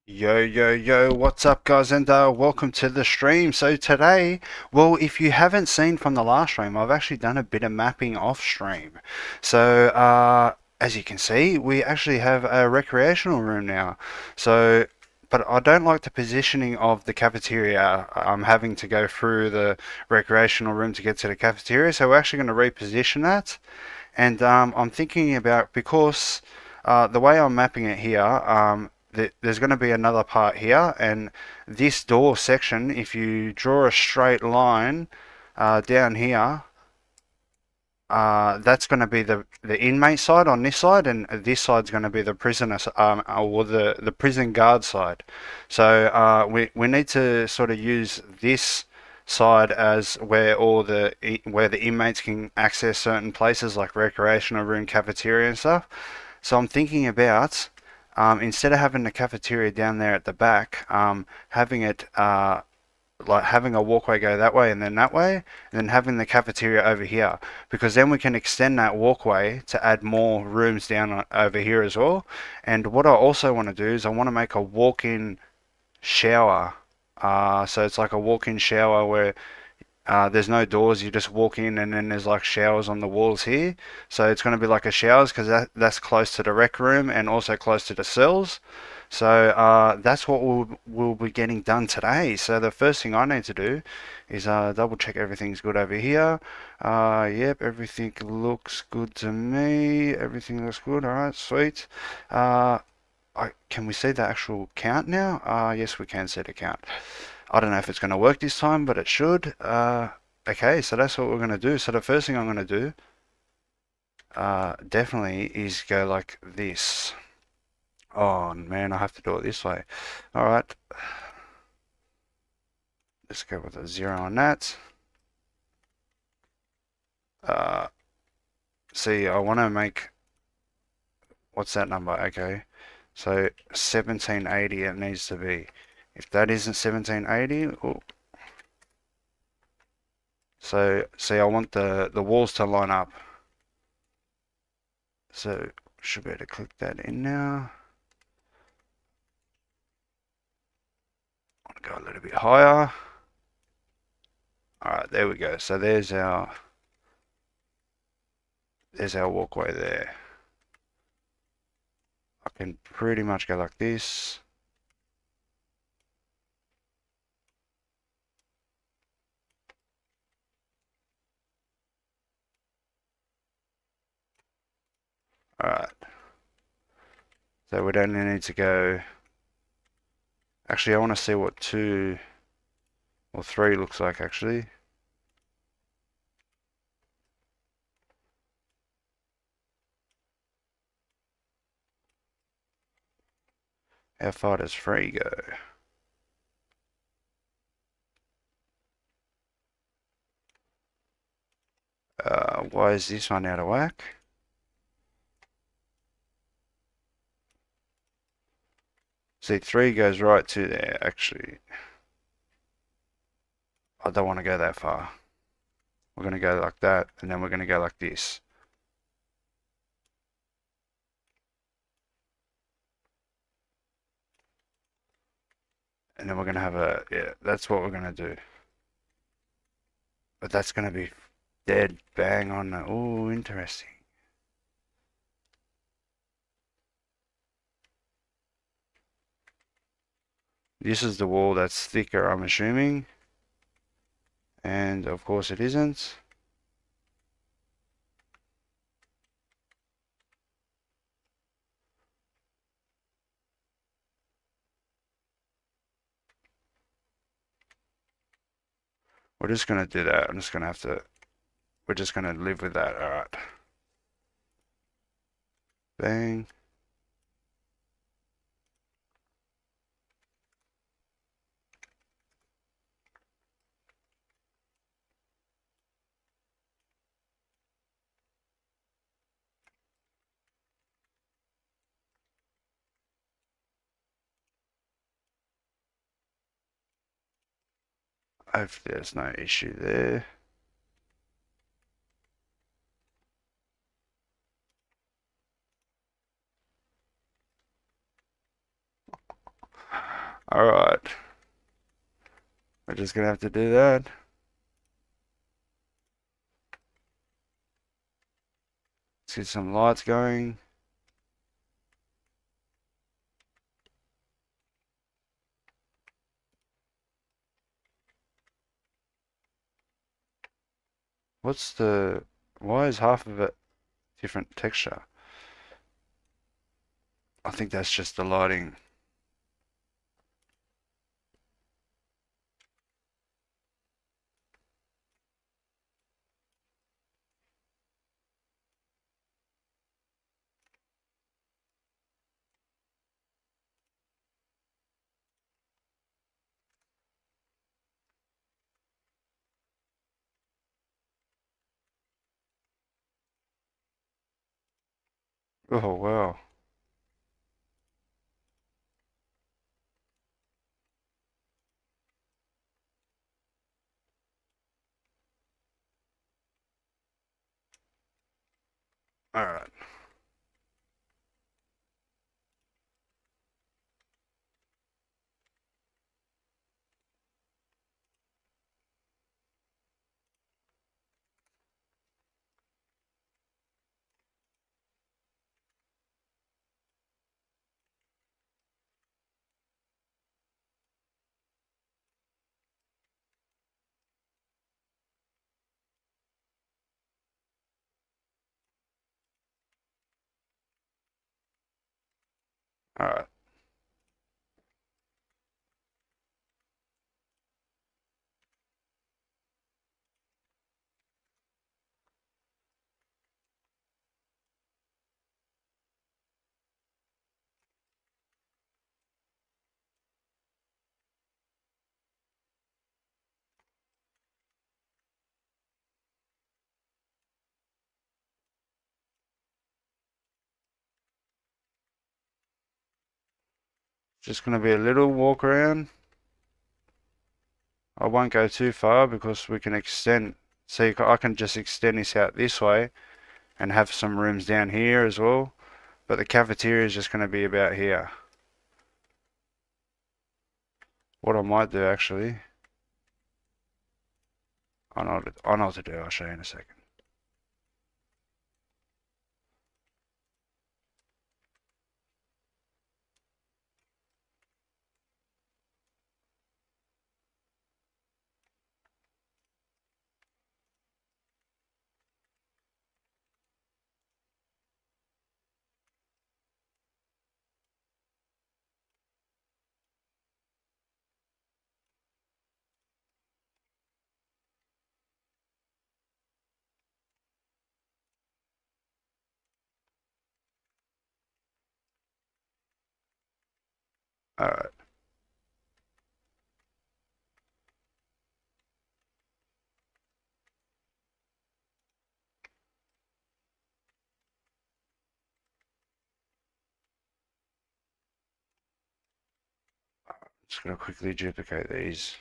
Yo, what's up, guys, and welcome to the stream. So today, well, if you haven't seen from the last stream, I've actually done a bit of mapping off stream. So, as you can see, we actually have a recreational room now. So, but I don't like the positioning of the cafeteria. I'm having to go through the recreational room to get to the cafeteria, so we're actually going to reposition that. And I'm thinking about because the way I'm mapping it here, there's going to be another part here, and this door section, if you draw a straight line down here, that's going to be the inmate side on this side, and this side's going to be the prisoner, or the prison guard side. So we need to sort of use this side as where the inmates can access certain places like recreational room, cafeteria, and stuff. So I'm thinking about instead of having the cafeteria down there at the back, having it like having a walkway go that way and then that way, and then having the cafeteria over here, because then we can extend that walkway to add more rooms down over here as well. And what I also want to do is I want to make a walk-in shower. So it's like a walk-in shower where there's no doors, you just walk in and then there's like showers on the walls here. So it's going to be like a showers because that's close to the rec room and also close to the cells. So that's what we'll be getting done today. So the first thing I need to do is double check everything's good over here. Yep, everything looks good to me. Everything looks good. All right, sweet. Can we see the actual count now? Yes, we can see the count. I don't know if it's going to work this time, but it should. Okay, so that's what we're going to do. So the first thing I'm going to do definitely is go like this. Oh man, I have to do it this way. All right, let's go with a 0 on that. Uh, See, I want to make, what's that number? Okay, so 1780 it needs to be. If that isn't 1780, oh, so see, I want the walls to line up. So should be able to click that in now. I want to go a little bit higher. All right, there we go. So there's our walkway there. I can pretty much go like this. All right. So we'd only need to go. Actually, I want to see what 2 or 3 looks like actually. How far does 3 go? Why is this one out of whack? See, 3 goes right to there actually. I don't want to go that far. We're going to go like that, and then we're going to go like this. And then we're going to have yeah, that's what we're going to do. But that's going to be dead bang on the, oh, interesting. This is the wall that's thicker, I'm assuming. And of course it isn't. We're just going to do that. I'm just going to have to, we're just going to live with that. All right. Bang. Hopefully there's no issue there. Alright. We're just gonna have to do that. Let's get some lights going. Why is half of it different texture? I think that's just the lighting. Oh, wow. Alright. Alright. Just gonna be a little walk around. I won't go too far because we can extend. See, I can just extend this out this way and have some rooms down here as well. But the cafeteria is just going to be about here. What I might do actually, I know what to do. I'll show you in a second. Alright, just going to quickly duplicate these.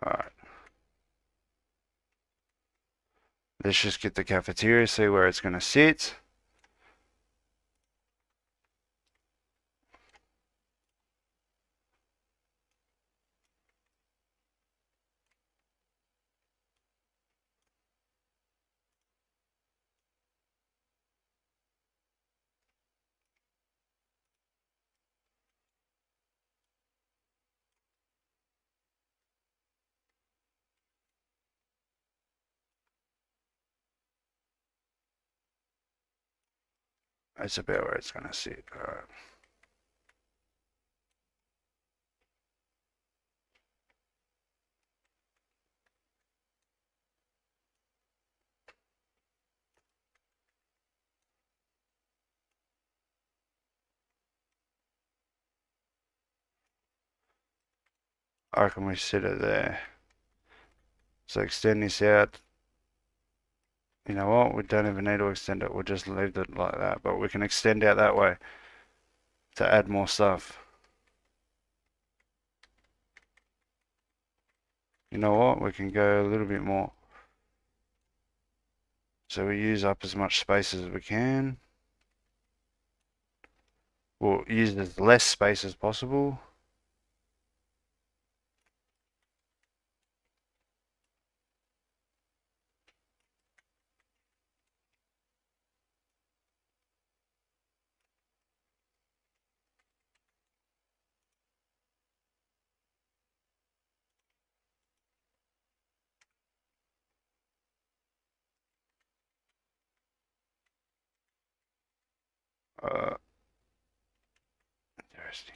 Alright, let's just get the cafeteria, see where it's going to sit. That's about where it's going to sit. Alright. I reckon we set it there. So extend this out. You know what? We don't even need to extend it. We'll just leave it like that. But we can extend out that way to add more stuff. You know what? We can go a little bit more. So we use up as much space as we can. We'll use as less space as possible. Uh, Interesting.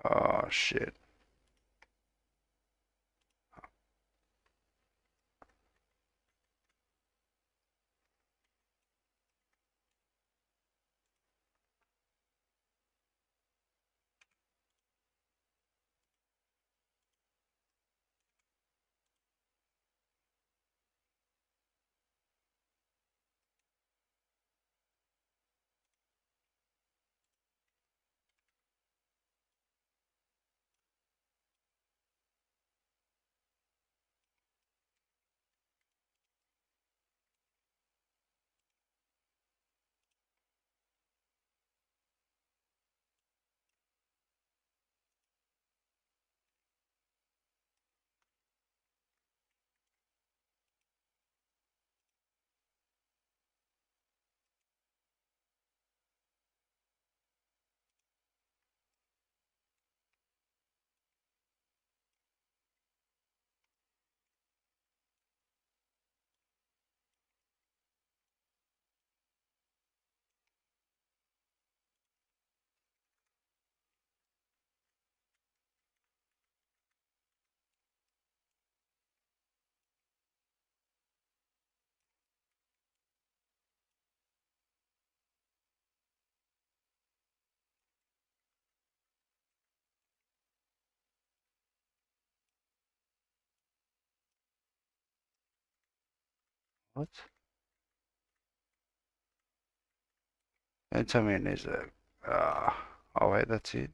Oh shit. What? Don't tell me it needs a. Oh wait, that's it.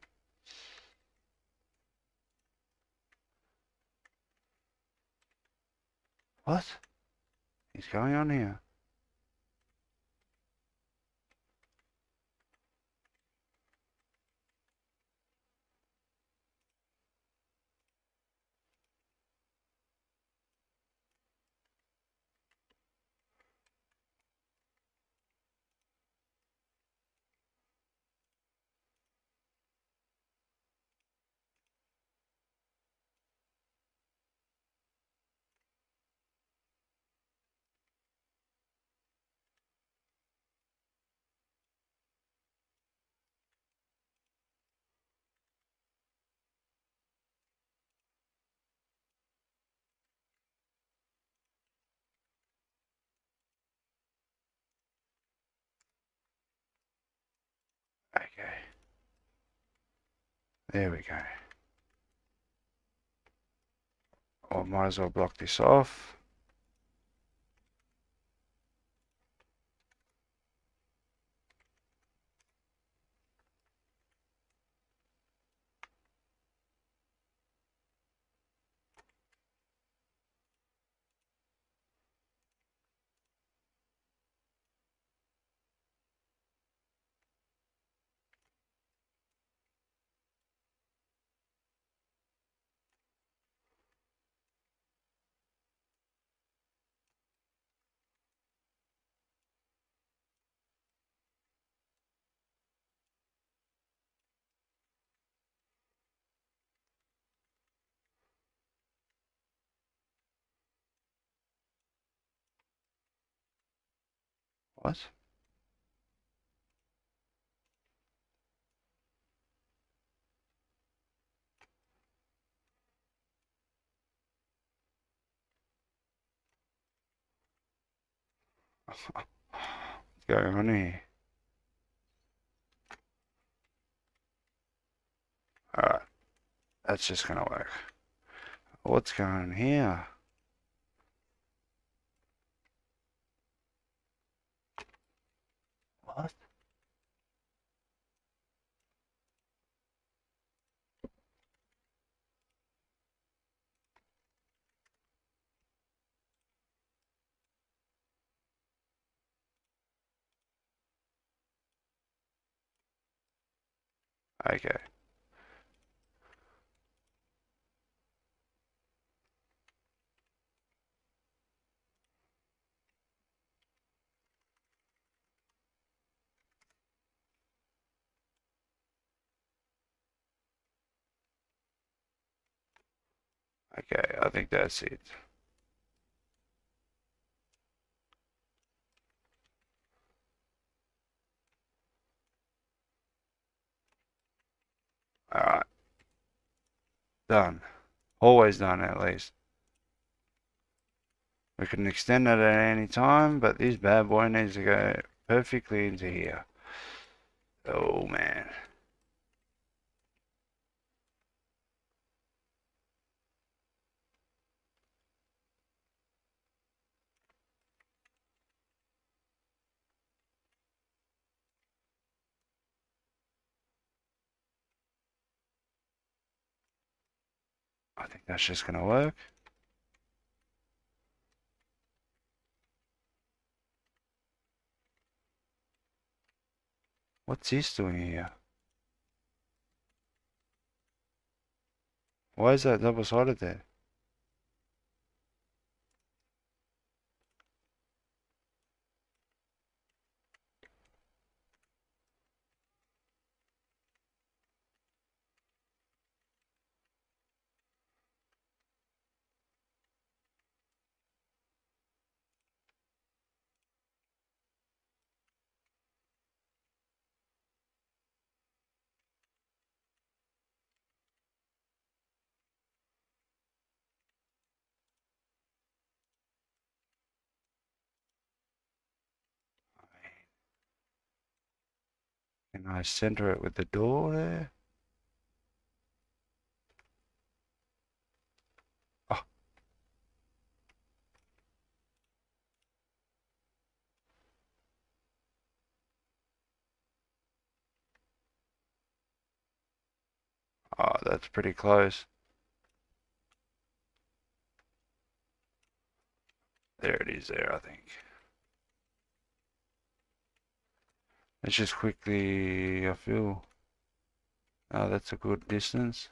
What is going on here? Okay, there we go. I might as well block this off. What? What's going on here? Alright, that's just gonna work. What's going on here? What? Okay. Okay, I think that's it. Alright, done. Always done at least. We can extend it at any time, but this bad boy needs to go perfectly into here. Oh man. I think that's just gonna work. What's this doing here? Why is that double-sided there? Can I center it with the door there? Oh, oh, that's pretty close. There it is there, I think. Let's just quickly, I feel, oh, that's a good distance.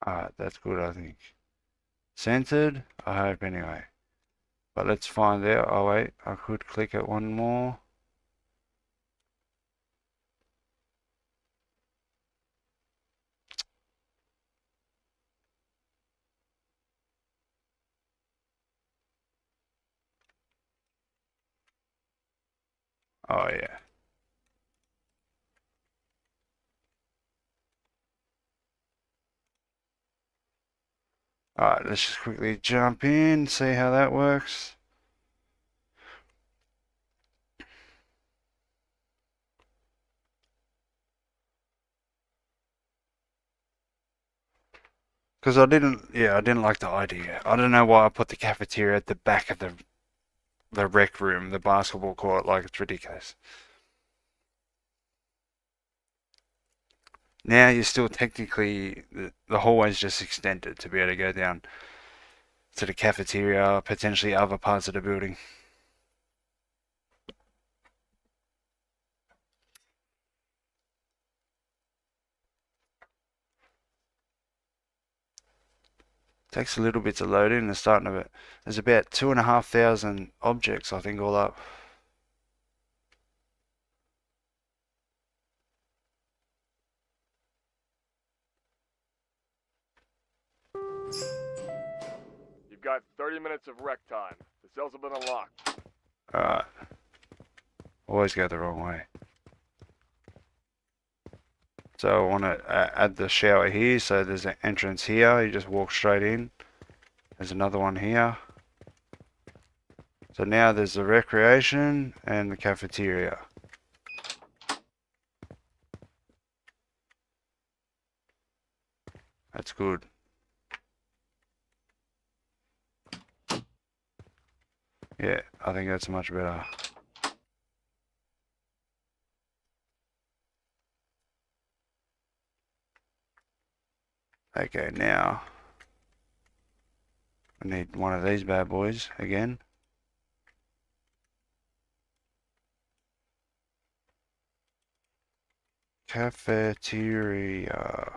Alright, that's good, I think. Centered, I hope anyway. But let's find out. Oh wait, I could click it one more. Oh yeah. Alright, let's just quickly jump in, see how that works. Because I didn't like the idea. I don't know why I put the cafeteria at the back of the rec room, the basketball court, like it's ridiculous. Now you're still technically, the hallway's just extended to be able to go down to the cafeteria, potentially other parts of the building. Takes a little bit to load in. It's starting to. There's about 2,500 objects, I think, all up. You've got 30 minutes of rec time. The cells have been unlocked. Alright. Always go the wrong way. So I want to add the shower here. So there's an entrance here. You just walk straight in. There's another one here. So now there's the recreation and the cafeteria. That's good. Yeah, I think that's much better. Okay, now I need one of these bad boys again. Cafeteria.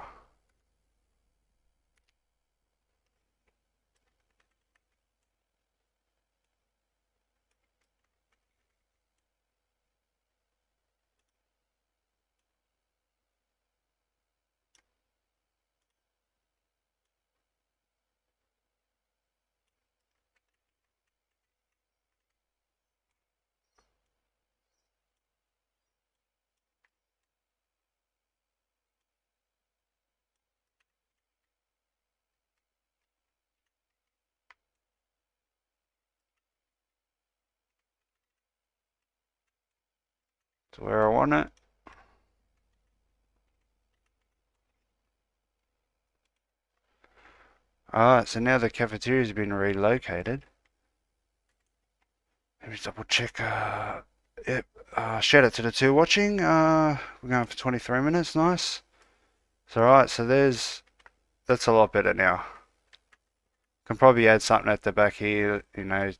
To where I want it. Alright, so now the cafeteria's been relocated. Let me double check. Yep. Shout out to the two watching. We're going for 23 minutes. Nice. So alright, so that's a lot better now. Can probably add something at the back here, you know,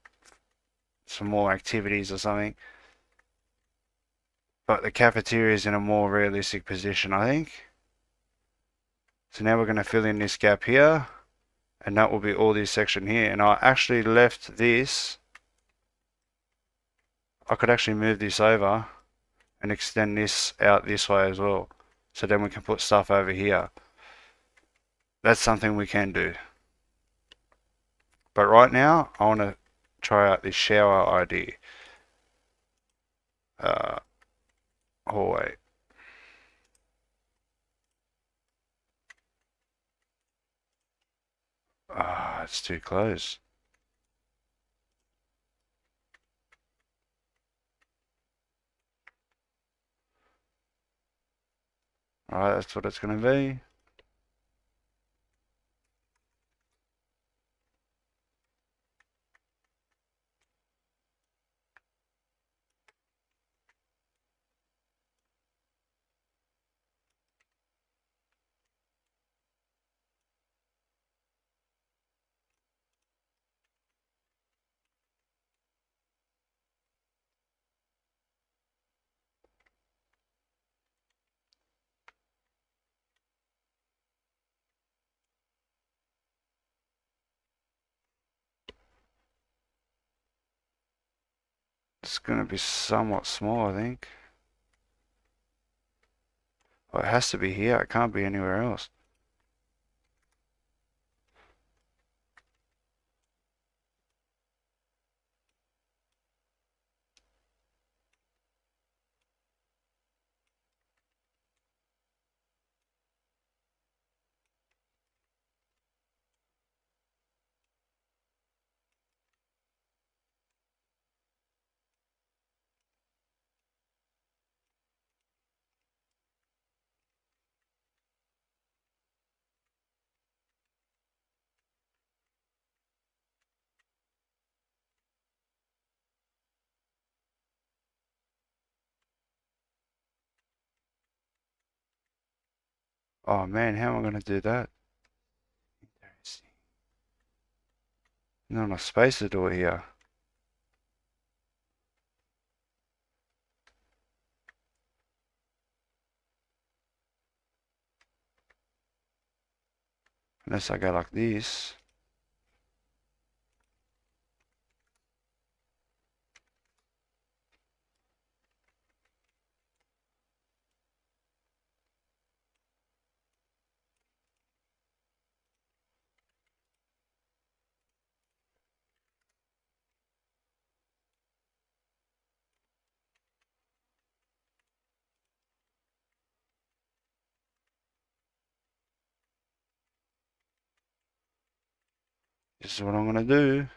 some more activities or something. But the cafeteria is in a more realistic position, I think. So now we're going to fill in this gap here. And that will be all this section here. And I actually left this. I could actually move this over and extend this out this way as well. So then we can put stuff over here. That's something we can do. But right now, I want to try out this shower idea. Hallway. It's too close. Alright, that's what it's going to be. It's going to be somewhat small, I think. Oh, it has to be here. It can't be anywhere else. Oh man, how am I going to do that? Not enough space to do it here. Unless I go like this. This is what I'm going to do.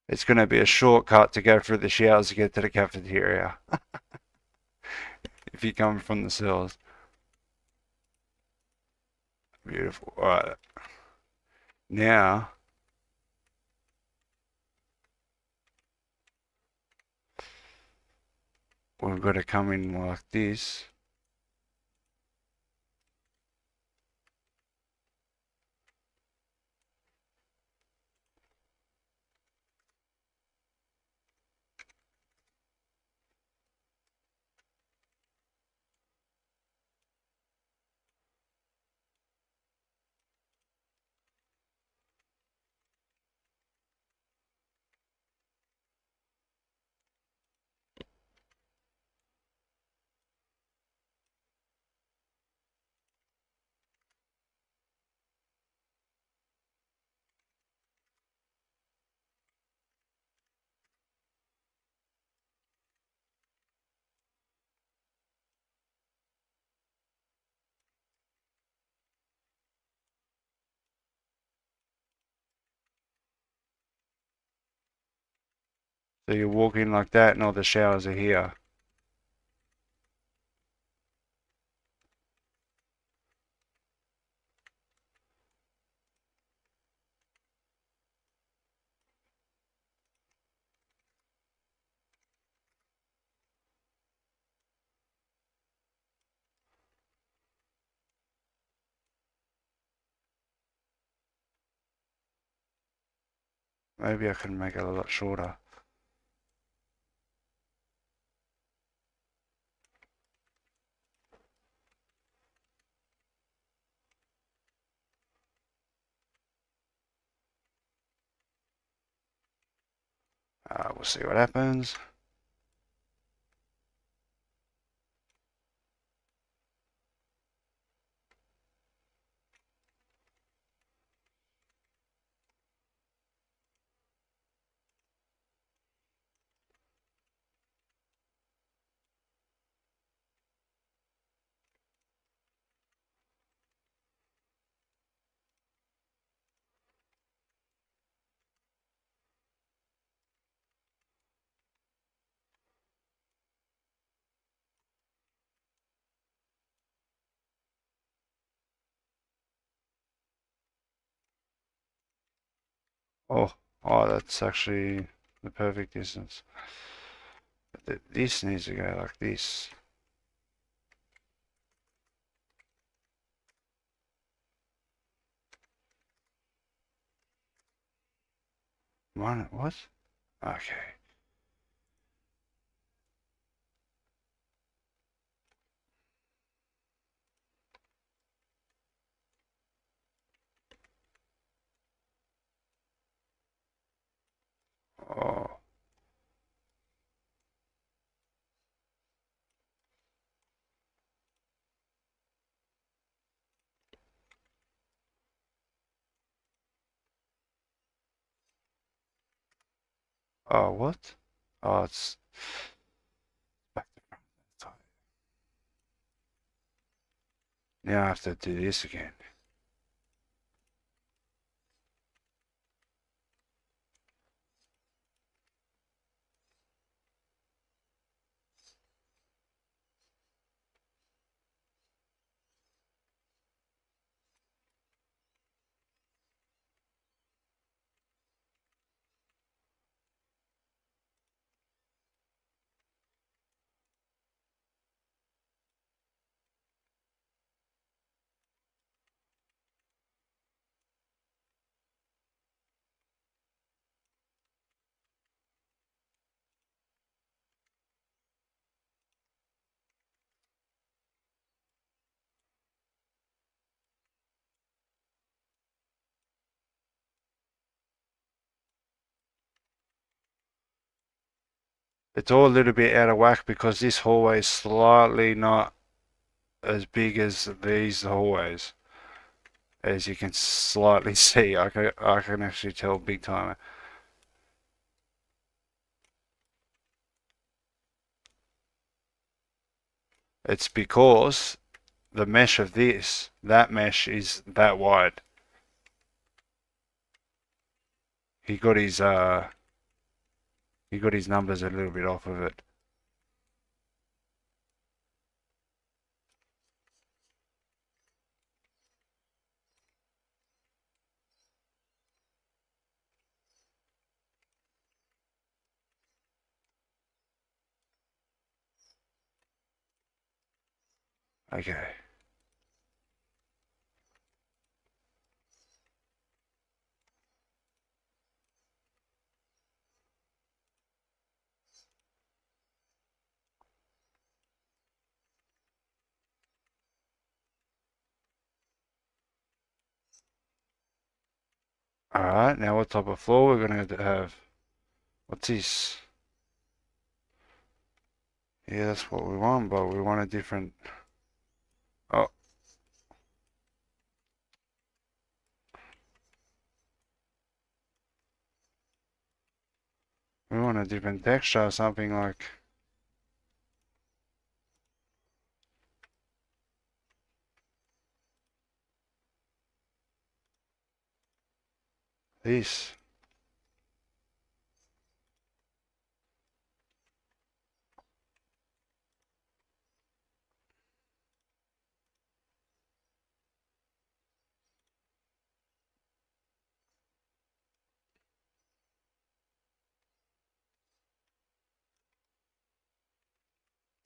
It's going to be a shortcut to go through the showers to get to the cafeteria. If you come from the cells. Beautiful. Alright. Now, we've got to come in like this. So you walk in like that and all the showers are here. Maybe I can make it a lot shorter. We'll see what happens. Oh, oh, that's actually the perfect distance. But this needs to go like this. What? Okay. Oh, oh, what? Oh, it's back to front. Now I have to do this again. It's all a little bit out of whack because this hallway is slightly not as big as these hallways. As you can slightly see, I can actually tell big time. It's because the mesh of this, that mesh is that wide. He got his numbers a little bit off of it. Okay. Alright, now what type of floor we're gonna have? What's this? Yeah, that's what we want, but we want a different... Oh. We want a different texture, something like... this.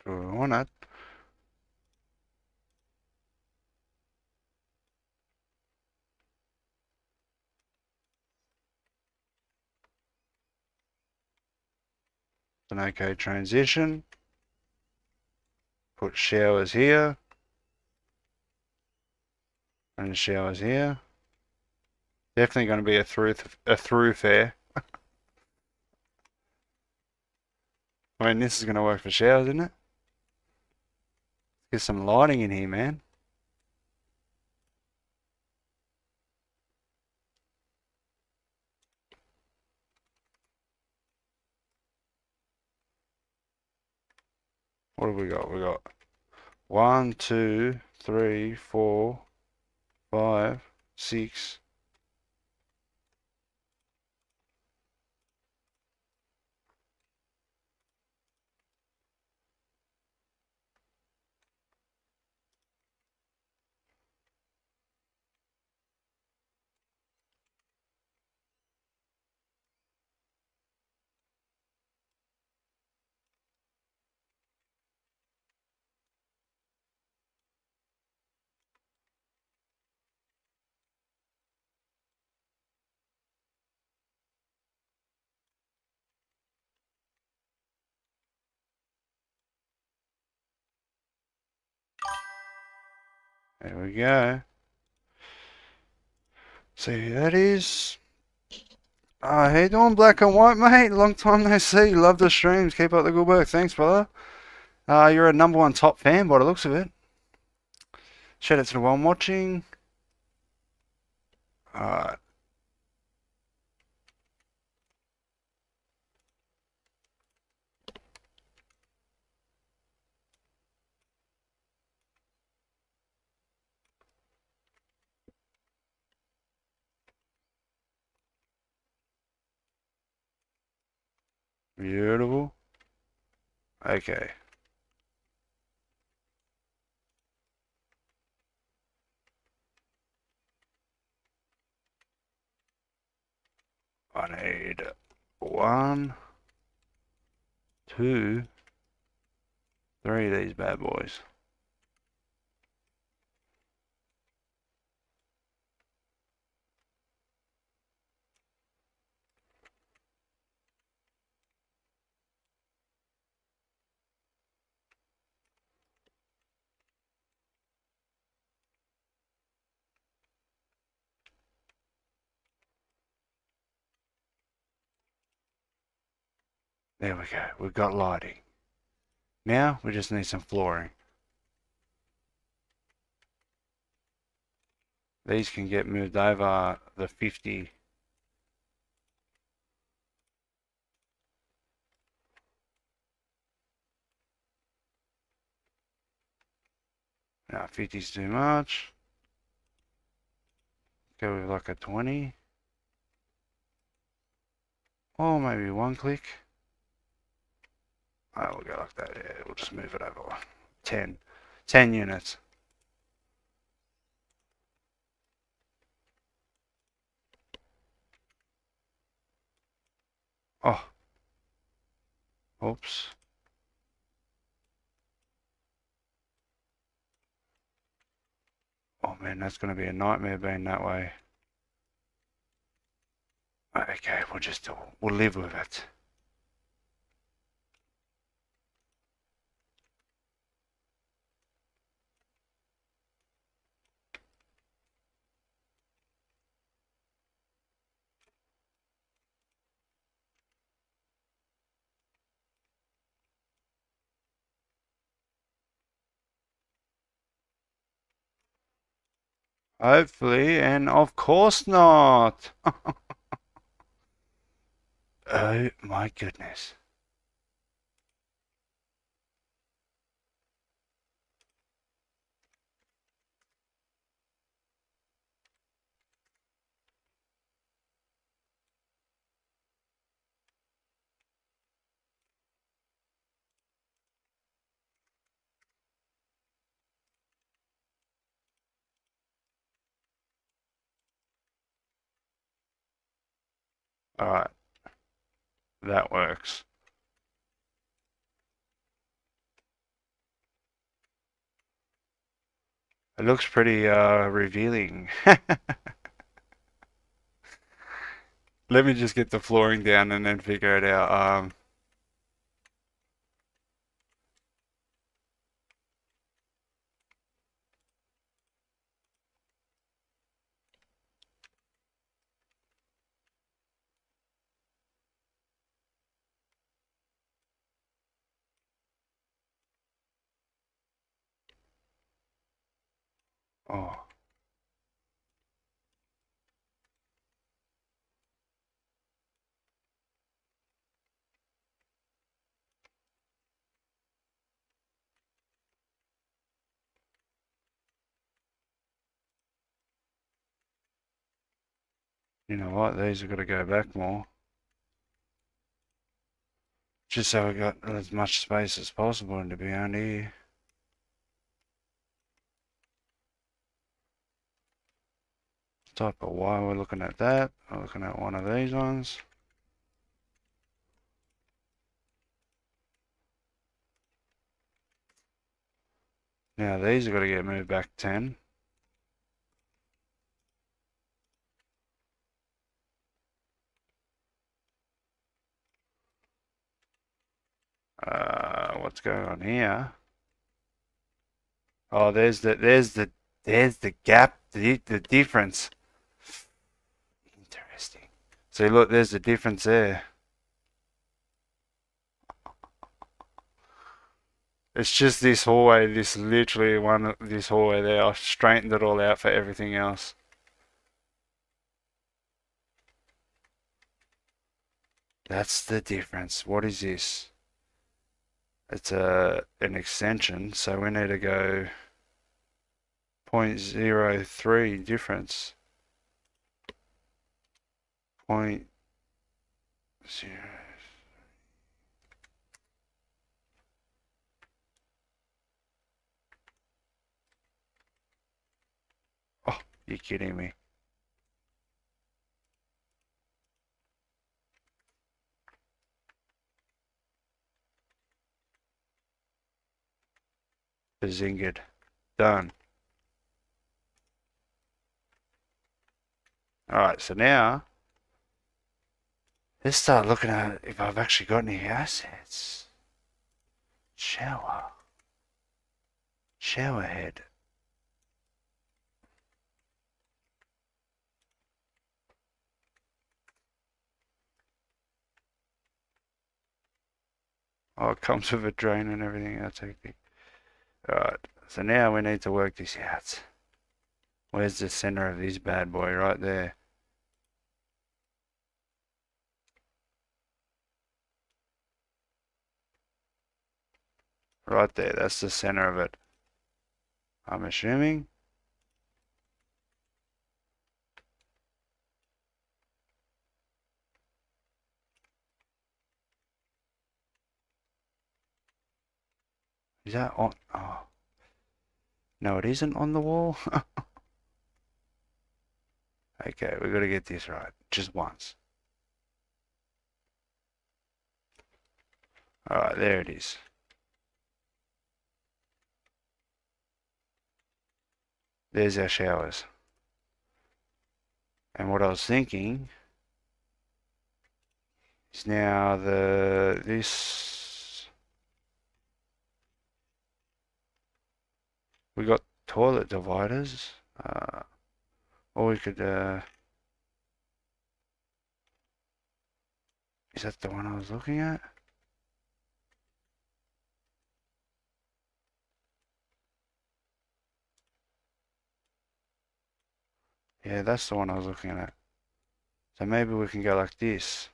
Do we want it? An okay transition. Put showers here. And showers here. Definitely going to be a thoroughfare. I mean, this is going to work for showers, isn't it? Get some lighting in here, man. What have we got? We got 1, 2, 3, 4, 5, 6. There we go. See who that is. How you doing, black and white, mate? Long time no see. Love the streams. Keep up the good work. Thanks, brother. You're a #1 top fan by the looks of it. Shout out to the one watching. Alright. Beautiful. Okay. I need 1, 2, 3 of these bad boys. There we go. We've got lighting. Now we just need some flooring. These can get moved over the 50. No, 50's too much. Go with like a 20. Or maybe one click. Oh, we'll go like that. Yeah, we'll just move it over. 10. 10 units. Oh. Oops. Oh man, that's going to be a nightmare being that way. Okay, we'll live with it. Hopefully, and of course not. Oh my goodness. Alright, that works. It looks pretty revealing. Let me just get the flooring down and then figure it out. Oh, you know what? These have got to go back more. Just so we got as much space as possible to be on here. Type of why we're looking at that. We're looking at one of these ones. Now these have got to get moved back 10. What's going on here? Oh, there's the gap, the difference. Interesting. See, look, there's the difference there. It's just this hallway, this hallway there. I've straightened it all out for everything else. That's the difference. What is this? It's an extension, so we need to go 0.03 difference. 0.0. Oh, you're kidding me. Bazingered. Done. Alright, so now let's start looking at if I've actually got any assets. Shower. Shower head. Oh, it comes with a drain and everything. That's hectic. Alright, so now we need to work this out. Where's the center of this bad boy? Right there. Right there, that's the center of it. I'm assuming. Is that on? Oh. No, it isn't on the wall. Okay, we gotta get this right. Just once. Alright, there it is. There's our showers. And what I was thinking is now this we got toilet dividers. Or we could is that the one I was looking at? Yeah, that's the one I was looking at. So maybe we can go like this.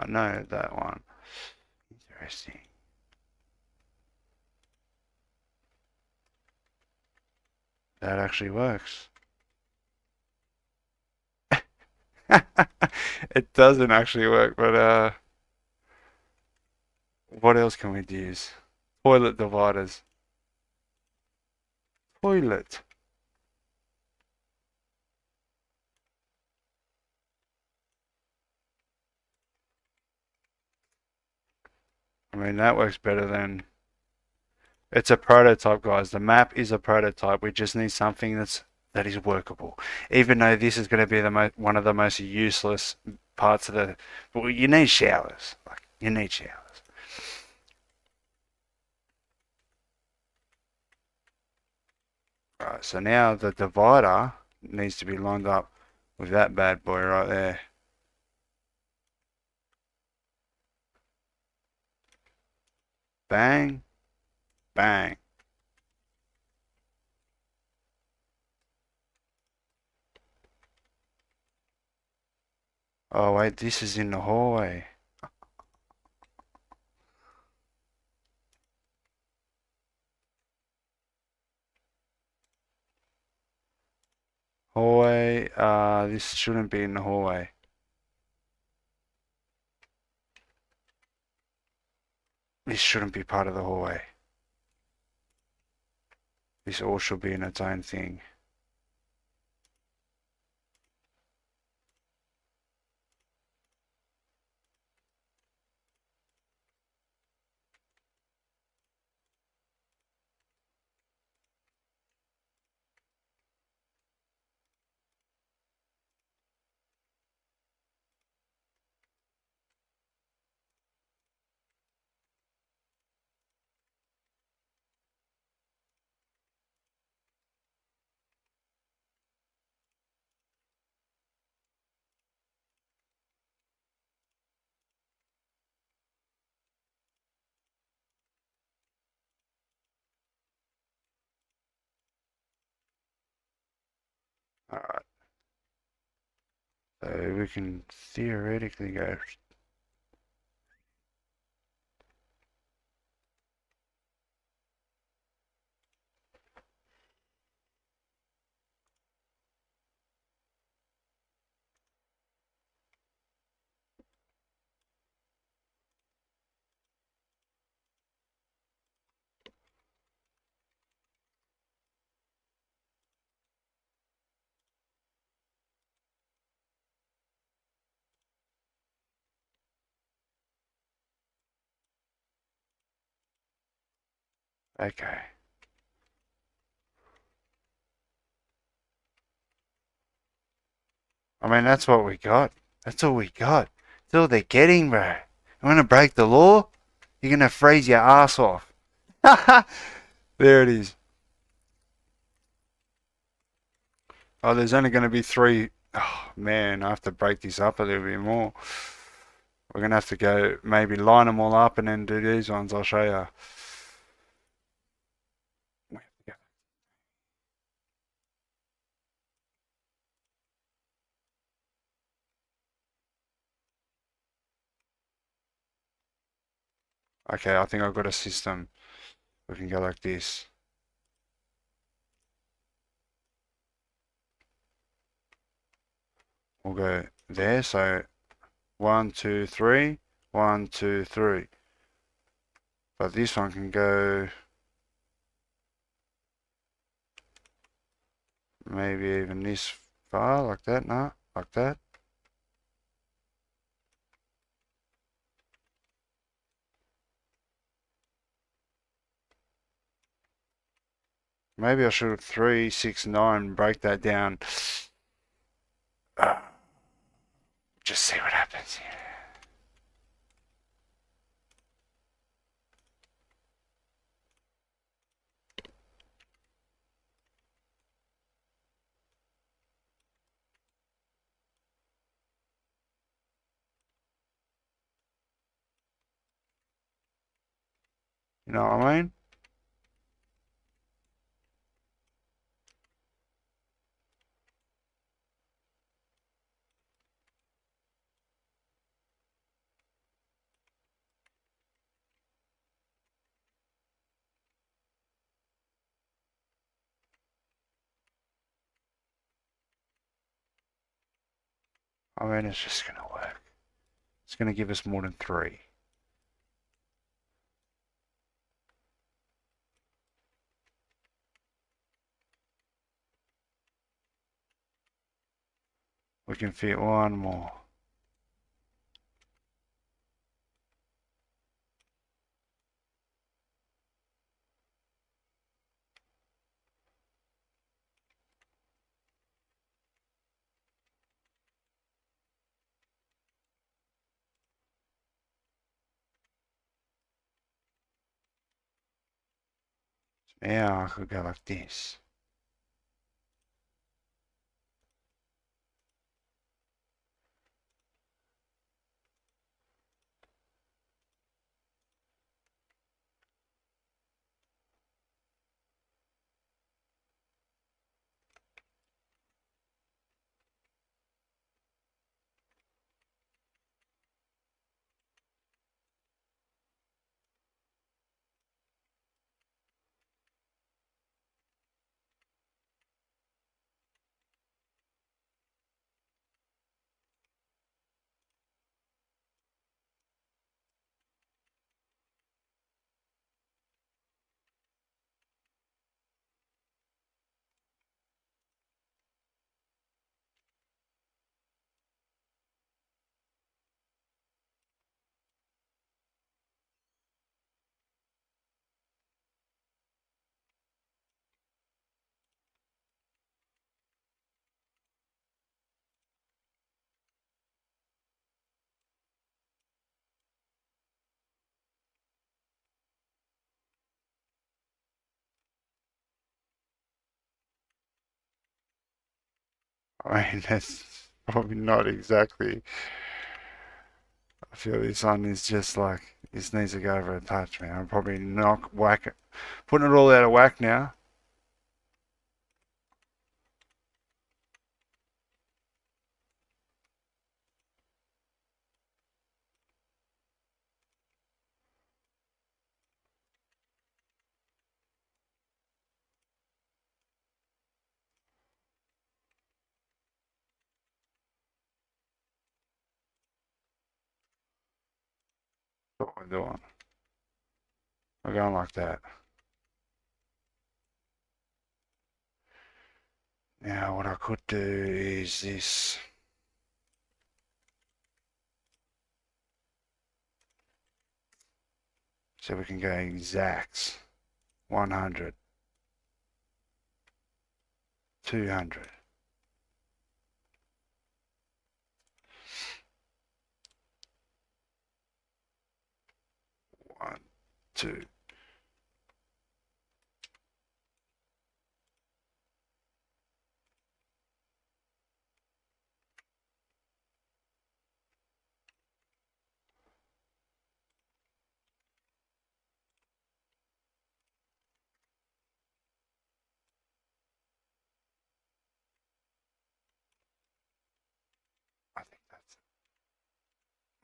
No, that one. Interesting. That actually works. It doesn't actually work, but what else can we use? Toilet dividers. Toilet. I mean, that works better than... It's a prototype, guys. The map is a prototype. We just need something that is workable. Even though this is going to be one of the most useless parts of the... Well, you need showers. Like, you need showers. Right, so now the divider needs to be lined up with that bad boy right there. Bang, bang. Oh wait, this is in the hallway. Hallway, this shouldn't be in the hallway. This shouldn't be part of the hallway. This all should be in its own thing. Alright. So we can theoretically go... Okay. I mean, that's what we got. That's all we got. That's all they're getting, bro. You want to break the law? You're going to freeze your ass off. There it is. Oh, there's only going to be three Oh man, I have to break this up a little bit more. We're gonna have to go maybe line them all up and then do these ones. I'll show you. Okay, I think I've got a system. We can go like this. We'll go there. So 1, 2, 3, 1, 2, 3. But this one can go maybe even this far, like that. No, like that. Maybe I should 3, 6, 9 break that down. Just see what happens here. You know what I mean? I mean, it's just going to work. It's going to give us more than 3. We can fit one more. Now I could go like this. I mean, that's probably not exactly. I feel this one is just like, this needs to go over a touch, man. I'm probably whack it. Putting it all out of whack now. That's what we're doing. We're going like that. Now what I could do is this. So we can go exacts. 100. 200. 1, 2.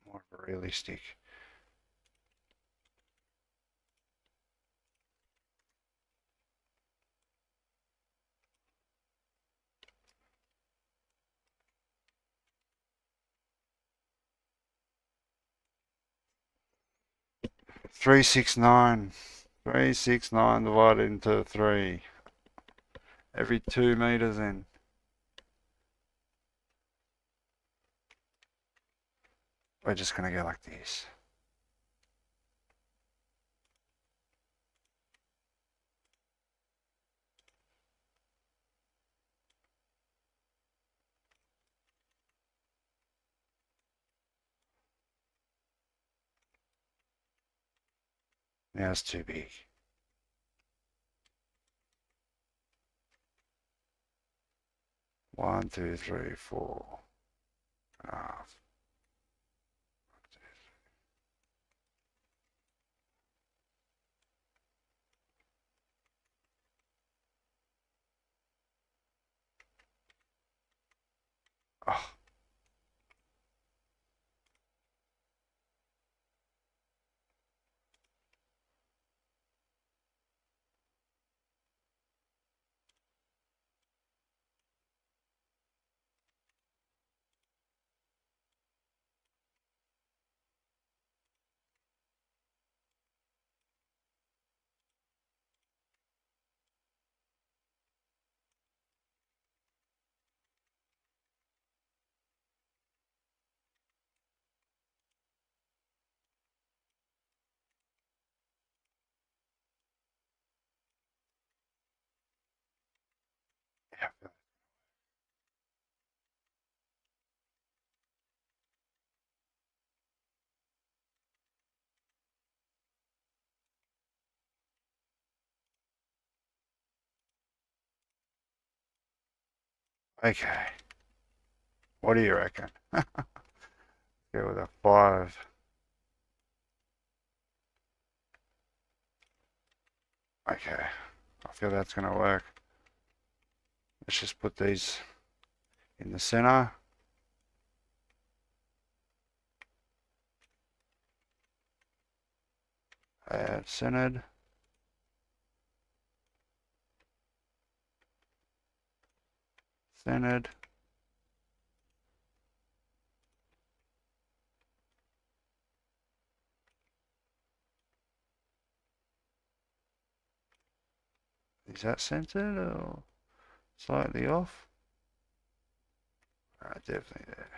more of a realistic. Three, 6, 9. 3, 6, 9 divided into 3. Every 2 meters in. We're just going to go like this. Now it's too big. One, two, three, 4.5. Oh. Yeah. Okay. What do you reckon? Go with a 5. Okay. I feel that's going to work. Let's just put these in the center. Centered. Centered. Is that centered or slightly off? Alright, definitely there.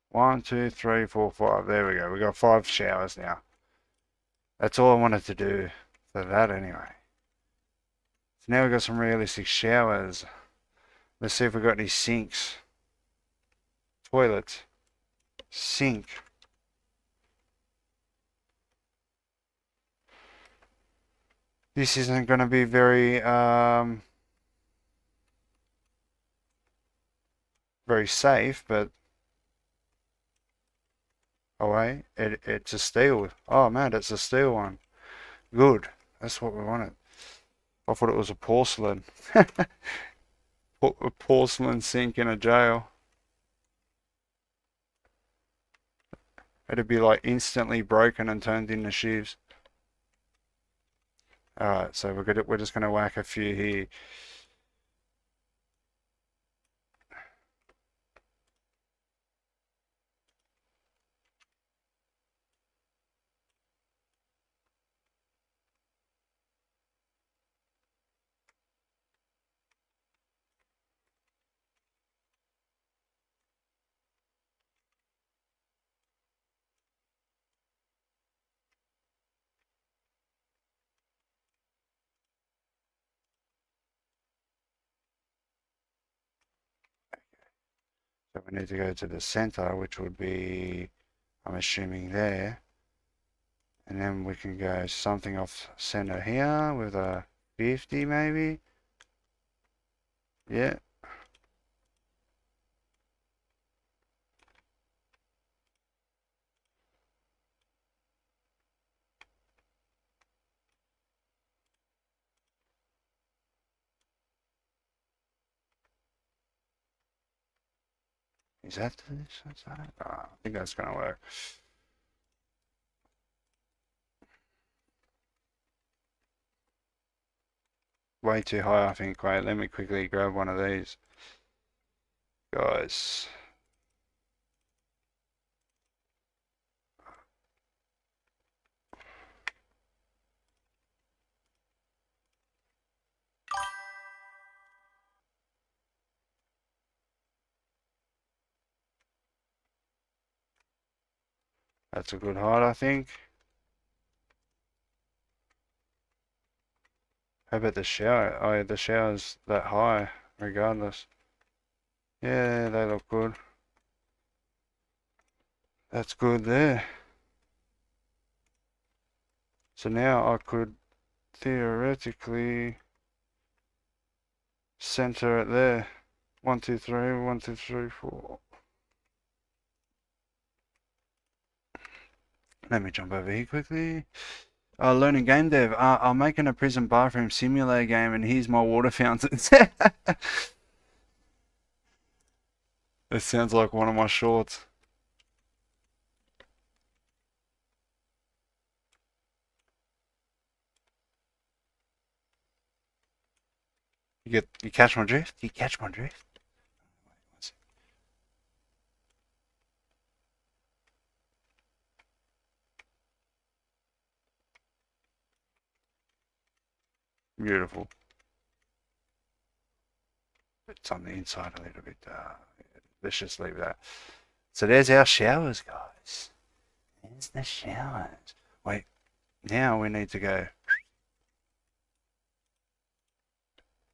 One, two, three, 4, 5. There we go. We got 5 showers now. That's all I wanted to do for that anyway. So now we've got some realistic showers. Let's see if we've got any sinks. Toilets. Sink. This isn't going to be very very safe, but oh wait, it's a steel. Oh man, it's a steel one. Good. That's what we wanted. I thought it was a porcelain. A porcelain sink in a jail. It'd be like instantly broken and turned into sheaves. Alright, so we're just gonna whack a few here. So we need to go to the center, which would be, I'm assuming there. And then we can go something off center here with a 50 maybe. Yeah. Is that this? Is that? I think that's gonna work. Way too high, I think. Wait, let me quickly grab one of these. Guys. That's a good height, I think. How about the shower? Oh, yeah, the shower's that high, regardless. Yeah, they look good. That's good there. So now I could theoretically center it there. 1, 2, 3, 1, 2, 3, 4. Let me jump over here quickly. Learning game dev. I'm making a prison bathroom simulator game, and here's my water fountains. It sounds like one of my shorts. You catch my drift? You catch my drift? Beautiful. It's on the inside a little bit. Let's just leave that. So there's our showers, guys. There's the showers. Wait, now we need to go.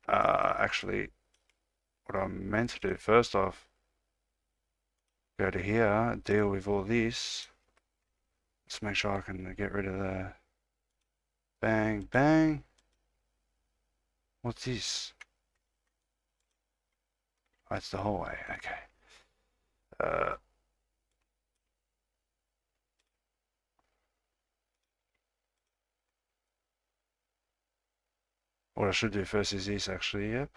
Actually, what I meant to do first off, go to here, deal with all this. Let's make sure I can get rid of the bang, bang. What's this? Oh, it's the hallway. Okay. What I should do first is this, actually. Yep.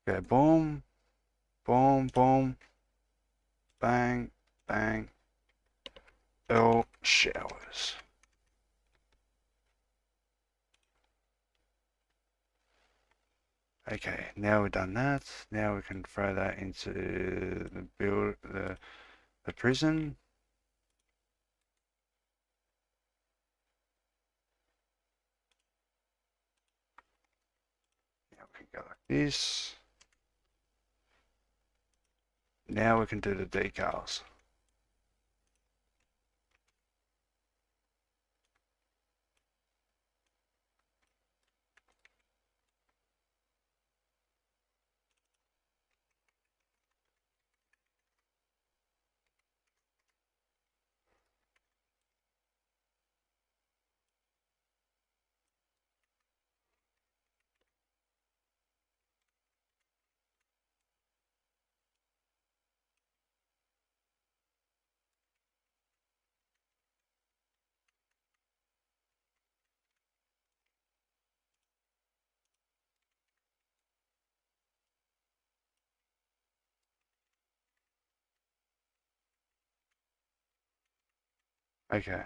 Okay, boom, boom, boom, bang, bang. L showers. Okay, now we've done that. Now we can throw that into the prison. Now we can go like this. Now we can do the decals. Okay,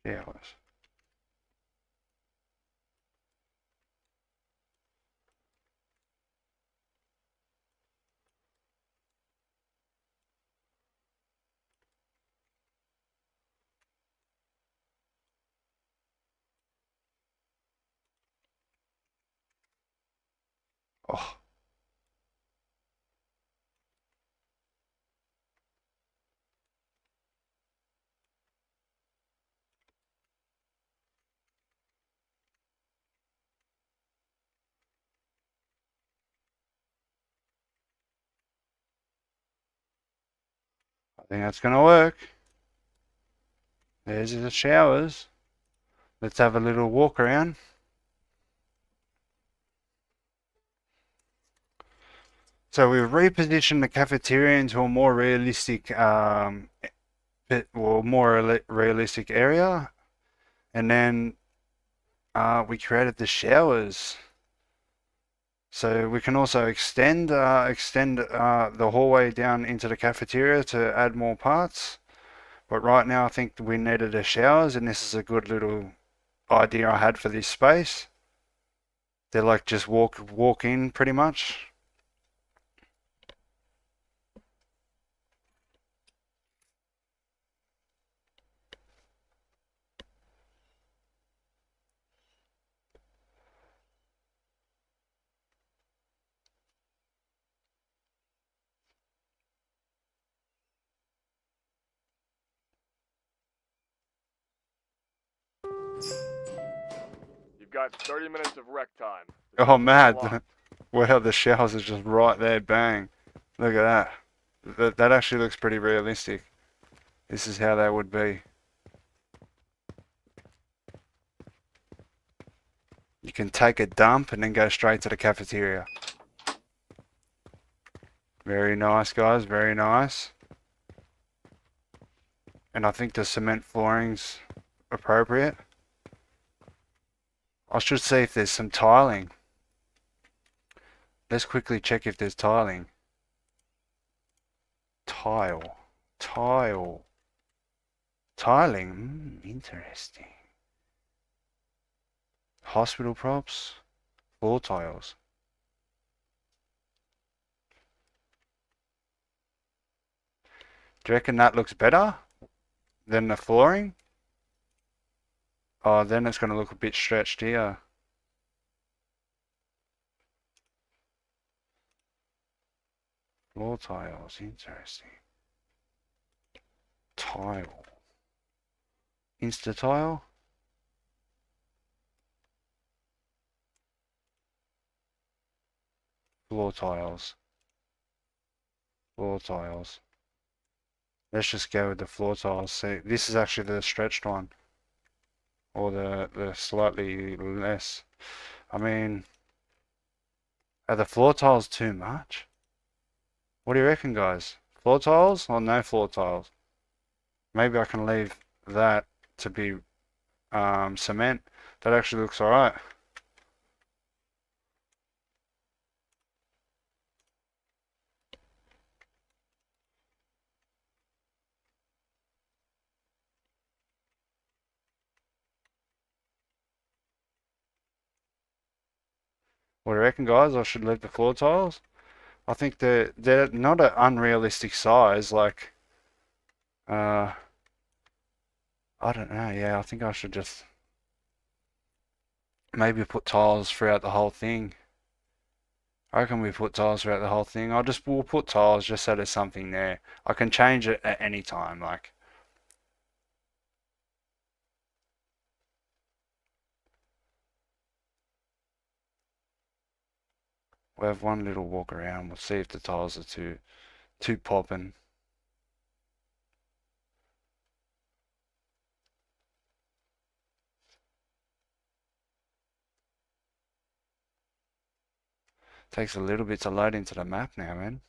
showers. Oh, I think that's gonna work. There's the showers. Let's have a little walk around. So we've repositioned the cafeteria into a more realistic, realistic area, and then we created the showers. So we can also extend the hallway down into the cafeteria to add more parts. But right now I think we needed a showers, and this is a good little idea I had for this space. They're like just walk in pretty much. You've got 30 minutes of rec time. Oh, The cells have been mad. unlocked. Wow, the showers are just right there, bang. Look at that. That actually looks pretty realistic. This is how they would be. You can take a dump and then go straight to the cafeteria. Very nice, guys, very nice. And I think the cement flooring's appropriate. I should see if there's some tiling. Let's quickly check if there's tiling. Tile. Tile. Tiling. Interesting. Hospital props. Floor tiles. Do you reckon that looks better than the flooring? Oh, then it's going to look a bit stretched here. Floor tiles, interesting. Tile. Insta tile. Floor tiles. Floor tiles. Let's just go with the floor tiles. See, this is actually the stretched one. Or the slightly less. I mean, are the floor tiles too much? What do you reckon, guys? Floor tiles or no floor tiles? Maybe I can leave that to be cement. That actually looks alright. What do you reckon, guys? I should leave the floor tiles? I think they're not an unrealistic size. Like, I don't know. Yeah, I think I should just maybe put tiles throughout the whole thing. I reckon we put tiles throughout the whole thing. We'll put tiles just so there's something there. I can change it at any time. Like, we'll have one little walk around. We'll see if the tiles are too popping. Takes a little bit to load into the map now, man.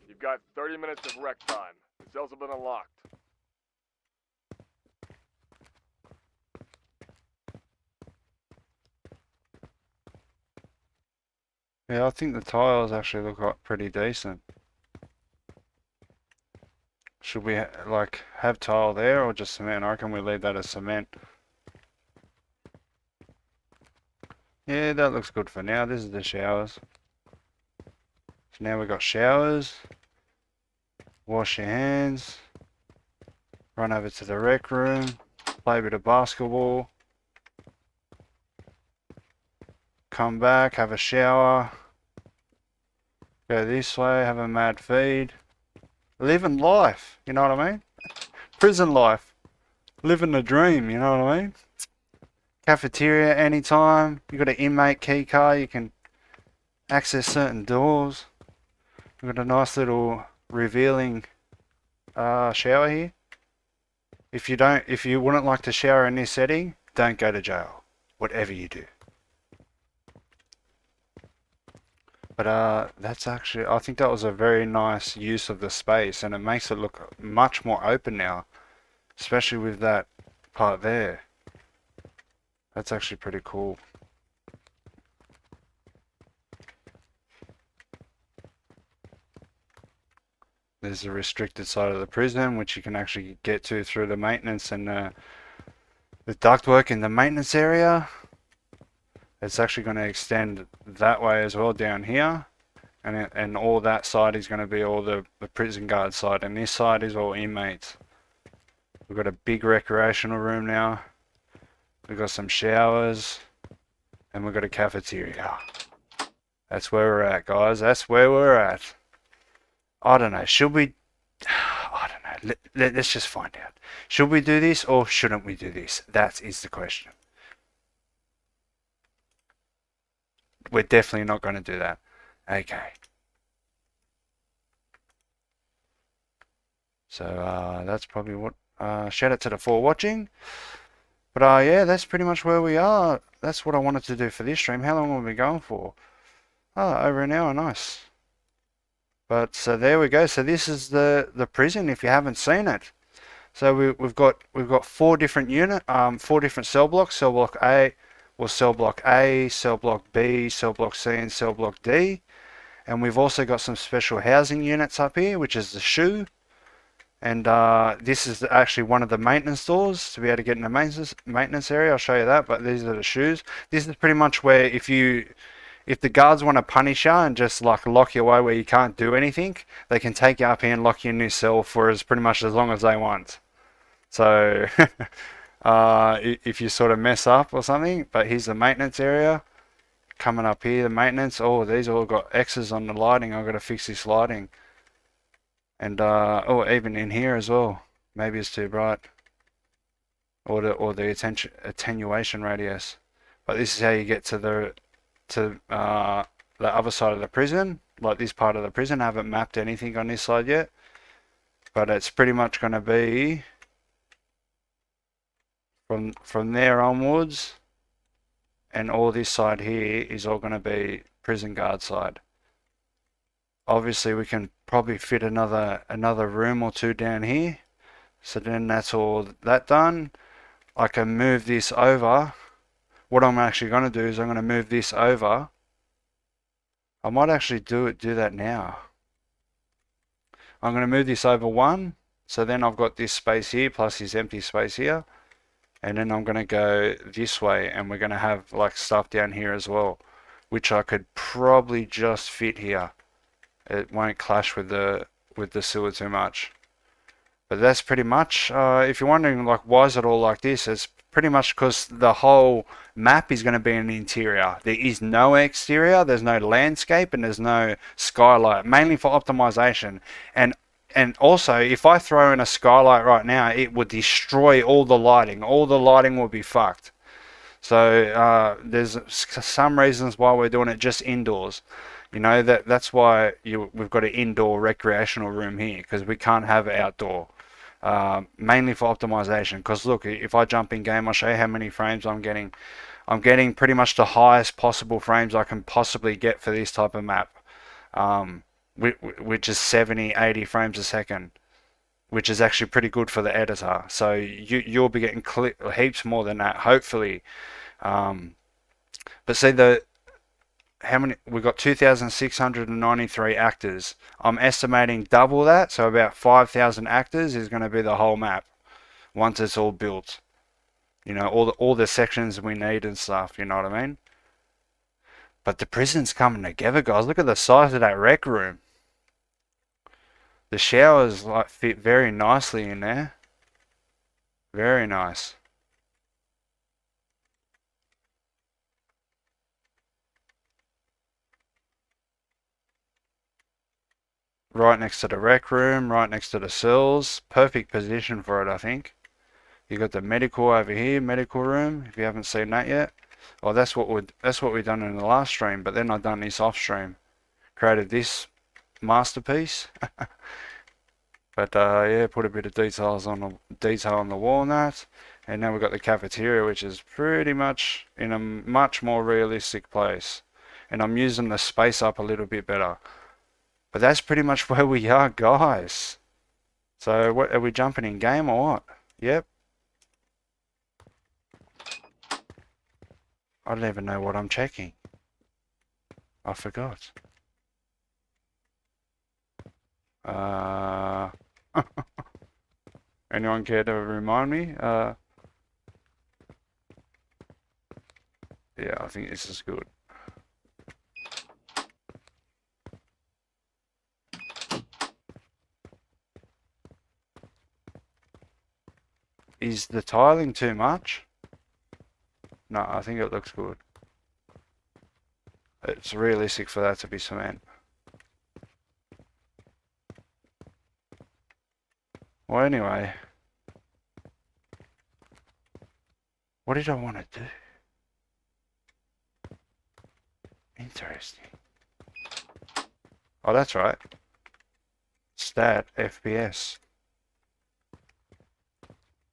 You've got 30 minutes of rec time. The cells have been unlocked. Yeah, I think the tiles actually look like pretty decent. Should we like have tile there or just cement? I reckon we leave that as cement. Yeah, that looks good for now. This is the showers. So now we've got showers. Wash your hands. Run over to the rec room. Play a bit of basketball. Come back, have a shower. Go this way, have a mad feed. Living life, you know what I mean? Prison life. Living the dream, you know what I mean? Cafeteria anytime. You got an inmate key card, you can access certain doors. We've got a nice little revealing shower here. If you wouldn't like to shower in this setting, don't go to jail, whatever you do. But that's actually, I think that was a very nice use of the space, and it makes it look much more open now, especially with that part there. That's actually pretty cool. There's the restricted side of the prison, which you can actually get to through the maintenance and the ductwork in the maintenance area. It's actually going to extend that way as well down here. And all that side is going to be all the prison guard side. And this side is all inmates. We've got a big recreational room now. We've got some showers. And we've got a cafeteria. That's where we're at, guys. That's where we're at. I don't know. Should we... I don't know. Let's just find out. Should we do this or shouldn't we do this? That is the question. We're definitely not going to do that. Okay. So that's probably what... shout out to the 4 watching. But yeah, that's pretty much where we are. That's what I wanted to do for this stream. How long have we been going for? Over an hour. Nice. But so there we go. So this is the prison if you haven't seen it. So we've got 4 different unit, 4 different cell blocks. Cell block A was cell block A, cell block B, cell block C, and cell block D. And we've also got some special housing units up here, which is the shoe. And this is actually one of the maintenance doors to be able to get in the maintenance area. I'll show you that. But these are the shoes. This is pretty much where if the guards want to punish you and just like lock you away where you can't do anything, they can take you up here and lock you in this cell for pretty much as long as they want. So if you sort of mess up or something, but here's the maintenance area. Coming up here, the maintenance. Oh, these all got X's on the lighting. I've got to fix this lighting. And oh, even in here as well. Maybe it's too bright. Or the attenuation radius. But this is how you get to the other side of the prison, like this part of the prison. I haven't mapped anything on this side yet, but it's pretty much going to be from there onwards, and all this side here is all going to be prison guard side. Obviously we can probably fit another room or 2 down here, so then that's all that done. I can move this over. What I'm actually going to do is I'm going to move this over. I might actually do that now. I'm going to move this over 1. So then I've got this space here plus this empty space here. And then I'm going to go this way and we're going to have like stuff down here as well, which I could probably just fit here. It won't clash with the sewer too much. But that's pretty much, if you're wondering like why is it all like this, it's pretty much because the whole map is going to be an interior. There is no exterior, there's no landscape, and there's no skylight, mainly for optimization. And also, if I throw in a skylight right now, it would destroy all the lighting. All the lighting will be fucked. So there's some reasons why we're doing it just indoors. You know, that's why we've got an indoor recreational room here, because we can't have it outdoor. Mainly for optimization, because look, if I jump in game, I'll show you how many frames I'm getting. I'm getting pretty much the highest possible frames I can possibly get for this type of map, which is 70-80 frames a second, which is actually pretty good for the editor. So you'll be getting heaps more than that, hopefully. But see, how many? We've got 2,693 actors. I'm estimating double that, so about 5,000 actors is going to be the whole map once it's all built. You know, all the sections we need and stuff. You know what I mean? But the prison's coming together, guys. Look at the size of that rec room. The showers like fit very nicely in there. Very nice. Right next to the rec room, right next to the cells. Perfect position for it, I think. You got the medical over here, medical room, if you haven't seen that yet. Well, that's what we've done in the last stream, but then I've done this off stream. Created this masterpiece. But yeah, put a bit of detail on the wall and that. And now we've got the cafeteria, which is pretty much in a much more realistic place. And I'm using the space up a little bit better. But that's pretty much where we are, guys. So what, are we jumping in game or what? Yep. I don't even know what I'm checking. I forgot. Uh, anyone care to remind me? Yeah, I think this is good. Is the tiling too much? No, I think it looks good. It's realistic for that to be cement. Well, anyway. What did I want to do? Interesting. Oh, that's right. Stat FPS.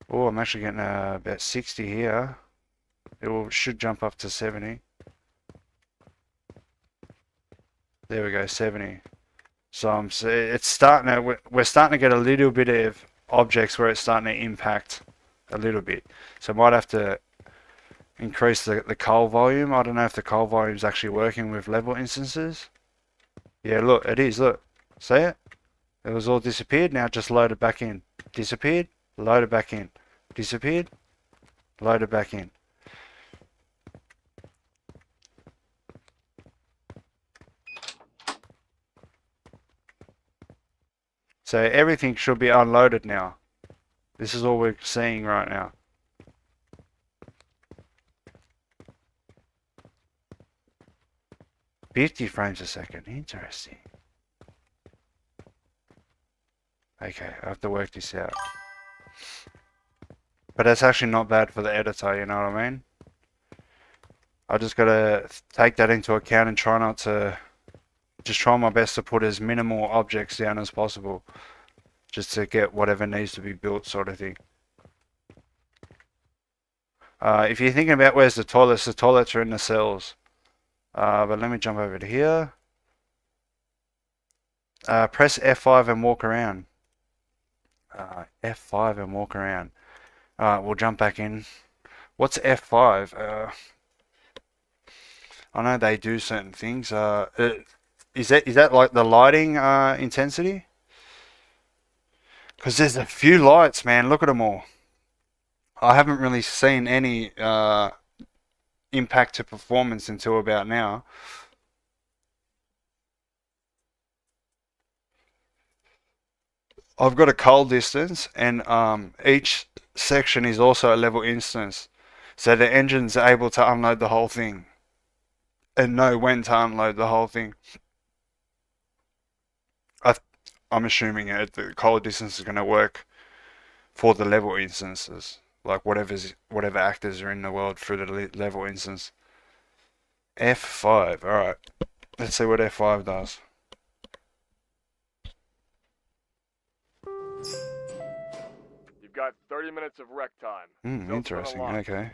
Oh, I'm actually getting about 60 here. Should jump up to 70. There we go, 70. So it's starting to, we're starting to get a little bit of objects where it's starting to impact a little bit. So I might have to increase the coal volume. I don't know if the coal volume is actually working with level instances. Yeah, look, it is, look. See it? It was all disappeared, now just loaded back in. Disappeared, loaded back in. Disappeared, loaded back in. So everything should be unloaded now. This is all we're seeing right now. $50 frames a second, interesting. Okay, I have to work this out. But that's actually not bad for the editor, you know what I mean? I just gotta take that into account and try not to, just try my best to put as minimal objects down as possible. Just to get whatever needs to be built sort of thing. If you're thinking about where's the toilets are in the cells. But let me jump over to here. Press F5 and walk around. F5 and walk around. We'll jump back in. What's F5? I know they do certain things. Is that like the lighting intensity? Because there's a few lights, man. Look at them all. I haven't really seen any impact to performance until about now. I've got a coal distance, and each section is also a level instance. So the engine's able to unload the whole thing and know when to unload the whole thing. I'm assuming the coal distance is going to work for the level instances, like whatever actors are in the world through the level instance. F5, alright. Let's see what F5 does. You've got 30 minutes of rec time. Interesting, okay.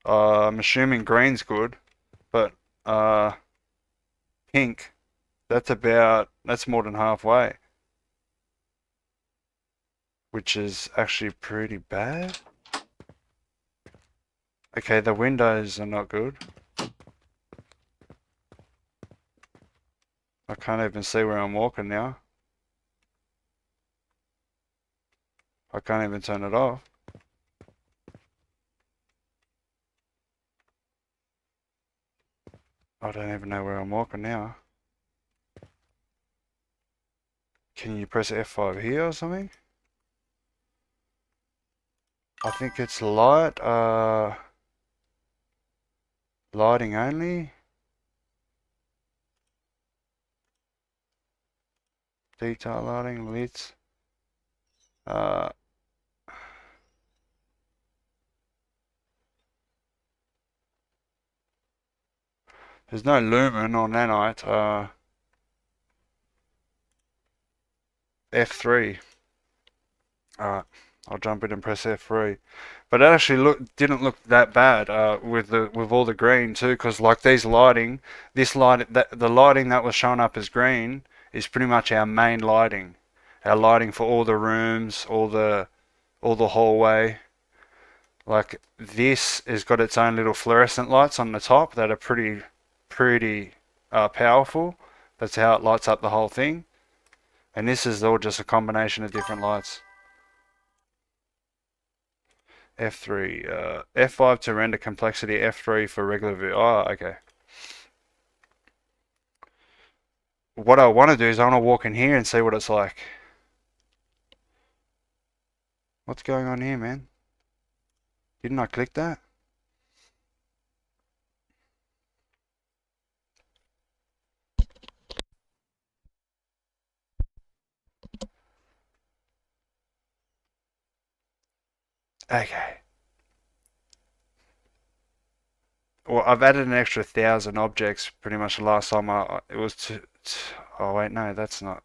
I'm assuming green's good, but pink, that's more than halfway. Which is actually pretty bad. Okay, the windows are not good. I can't even see where I'm walking now. I can't even turn it off. I don't even know where I'm walking now. Can you press F5 here or something? I think it's light, lighting only. Detail lighting, lids. There's no lumen or nanite. F3. Alright, I'll jump in and press F3. But it actually didn't look that bad with all the green too, because like the lighting that was showing up as green is pretty much our main lighting. Our lighting for all the rooms, all the hallway. Like this has got its own little fluorescent lights on the top that are pretty powerful. That's how it lights up the whole thing. And this is all just a combination of different lights. F3, F5 to render complexity, F3 for regular view. Oh, okay. What I want to do is I want to walk in here and see what it's like. What's going on here, man? Didn't I click that? Okay. Well, I've added an extra 1,000 objects pretty much the last time it was oh wait, no, that's not.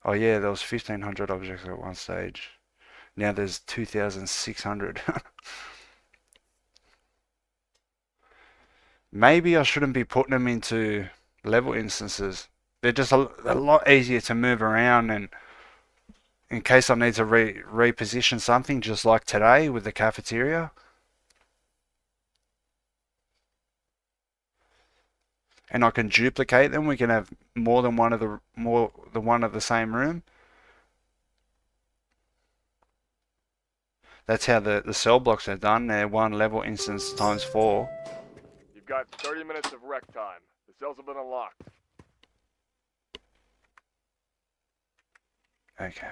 Oh yeah, there was 1,500 objects at one stage. Now there's 2,600. Maybe I shouldn't be putting them into level instances. They're just a lot easier to move around, and in case I need to reposition something, just like today with the cafeteria. And I can duplicate them. We can have more than one of the same room. That's how the cell blocks are done. They're one level instance times 4. You've got 30 minutes of rec time. The cells have been unlocked. Okay.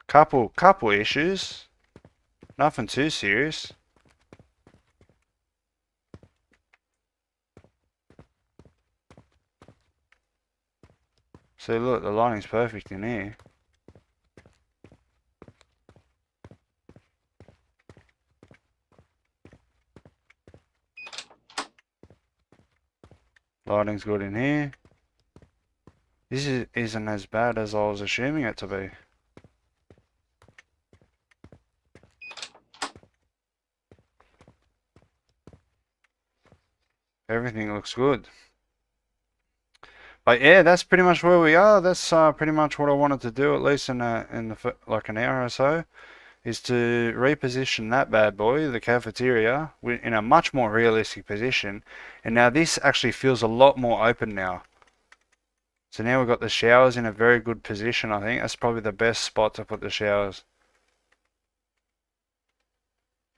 Couple issues. Nothing too serious. So look, the lighting's perfect in here. Lighting's good in here. This isn't as bad as I was assuming it to be. Everything looks good. But yeah, that's pretty much where we are. That's pretty much what I wanted to do, at least in like an hour or so, is to reposition that bad boy, the cafeteria, in a much more realistic position. And now this actually feels a lot more open now. So now we've got the showers in a very good position. I think that's probably the best spot to put the showers.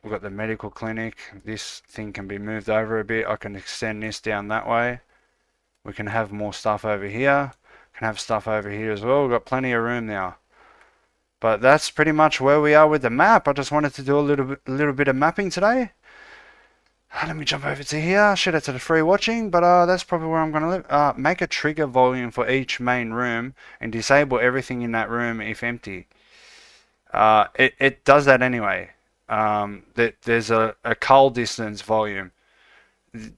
We've got the medical clinic. This thing can be moved over a bit. I can extend this down that way. We can have more stuff over here. Can have stuff over here as well. We've got plenty of room now. But that's pretty much where we are with the map. I just wanted to do a little bit of mapping today. Let me jump over to here. Shout out to the free watching, but that's probably where I'm going to live. Make a trigger volume for each main room and disable everything in that room if empty. It does that anyway. There's a cull distance volume.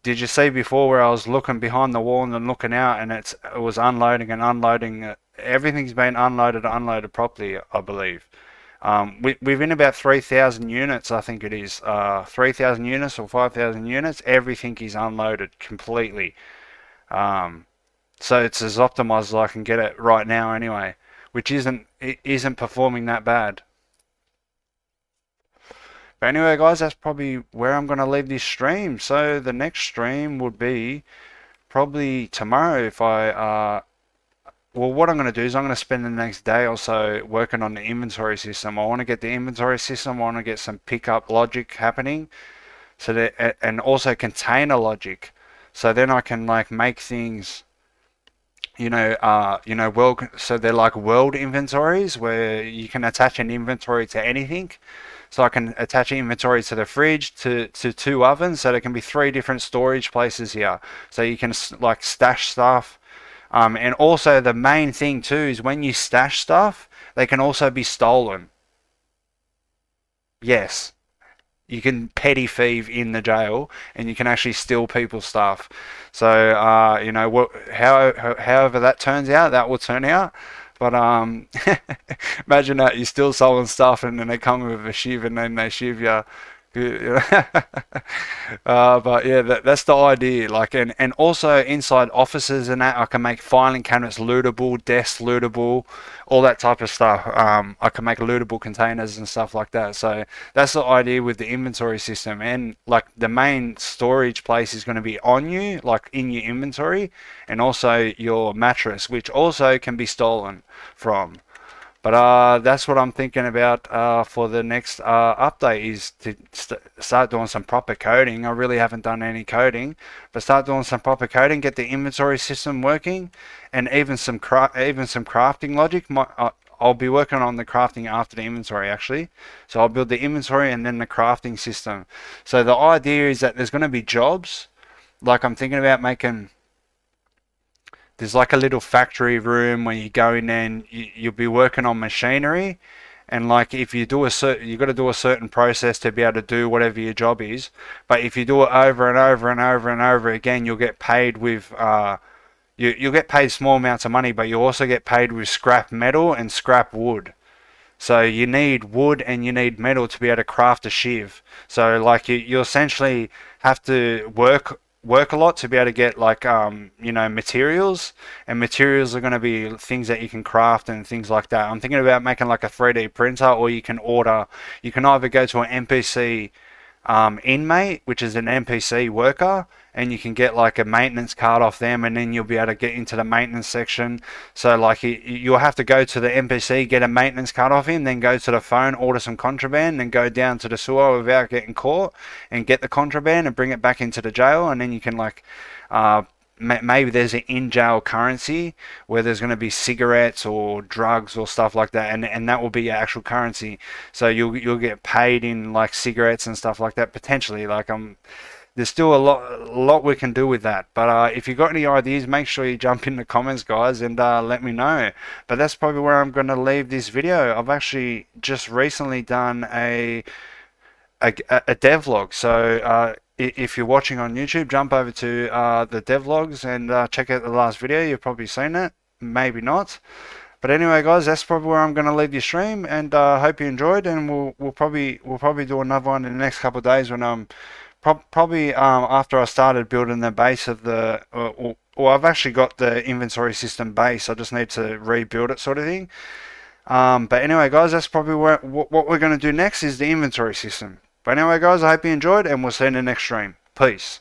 Did you see before where I was looking behind the wall and then looking out, and it was unloading and unloading? Everything's been unloaded properly, I believe. We've in about 3,000 units, I think it is. 3,000 units or 5,000 units. Everything is unloaded completely. So it's as optimized as I can get it right now, anyway, which isn't performing that bad. But anyway, guys, that's probably where I'm going to leave this stream. So the next stream would be probably tomorrow if I... well, what I'm going to do is I'm going to spend the next day or so working on the inventory system. I want to get the inventory system. I want to get some pickup logic happening. So that, and also container logic. So then I can like make things... world, so they're like world inventories where you can attach an inventory to anything. So I can attach inventory to the fridge, to 2 ovens, so there can be 3 different storage places here. So you can like stash stuff. And also the main thing too is when you stash stuff, they can also be stolen. Yes, you can petty thieve in the jail, and you can actually steal people's stuff. So you know what, however that turns out, that will turn out. But imagine that you steal someone's stuff and then they come with a shiv and then they shiv you. But yeah, that's the idea. Like, and also inside offices and that, I can make filing cabinets lootable, desks lootable, all that type of stuff. I can make lootable containers and stuff like that. So that's the idea with the inventory system. And like the main storage place is going to be on you, like in your inventory, and also your mattress, which also can be stolen from. But that's what I'm thinking about for the next update, is to start doing some proper coding. I really haven't done any coding, but start doing some proper coding, get the inventory system working, and even some crafting logic. I'll be working on the crafting after the inventory actually. So I'll build the inventory and then the crafting system. So the idea is that there's going to be jobs. Like I'm thinking about making, there's like a little factory room where you go in there and you'll be working on machinery, and like if you do you got to do a certain process to be able to do whatever your job is. But if you do it over and over and over and over again, you'll get paid with you'll get paid small amounts of money, but you also get paid with scrap metal and scrap wood. So you need wood and you need metal to be able to craft a shiv. So like you essentially have to work a lot to be able to get like you know, materials, and materials are going to be things that you can craft and things like that. I'm thinking about making like a 3D printer, or you can order, you can either go to an NPC inmate, which is an NPC worker, and you can get like a maintenance card off them, and then you'll be able to get into the maintenance section. So like you'll have to go to the NPC, get a maintenance card off him, then go to the phone, order some contraband, then go down to the sewer without getting caught and get the contraband and bring it back into the jail. And then you can like maybe there's an in-jail currency where there's going to be cigarettes or drugs or stuff like that, and that will be your actual currency. So you'll get paid in like cigarettes and stuff like that potentially. Like there's still a lot we can do with that. But if you got any ideas, make sure you jump in the comments, guys, and let me know. But that's probably where I'm going to leave this video. I've actually just recently done a devlog. So if you're watching on YouTube, jump over to the devlogs and check out the last video. You've probably seen it, maybe not. But anyway, guys, that's probably where I'm going to leave your stream, and hope you enjoyed. And we'll probably do another one in the next couple of days when I'm probably after I started building the base of the. Or I've actually got the inventory system base. I just need to rebuild it, sort of thing. But anyway, guys, that's probably what we're going to do next, is the inventory system. But anyway, guys, I hope you enjoyed, and we'll see you in the next stream. Peace.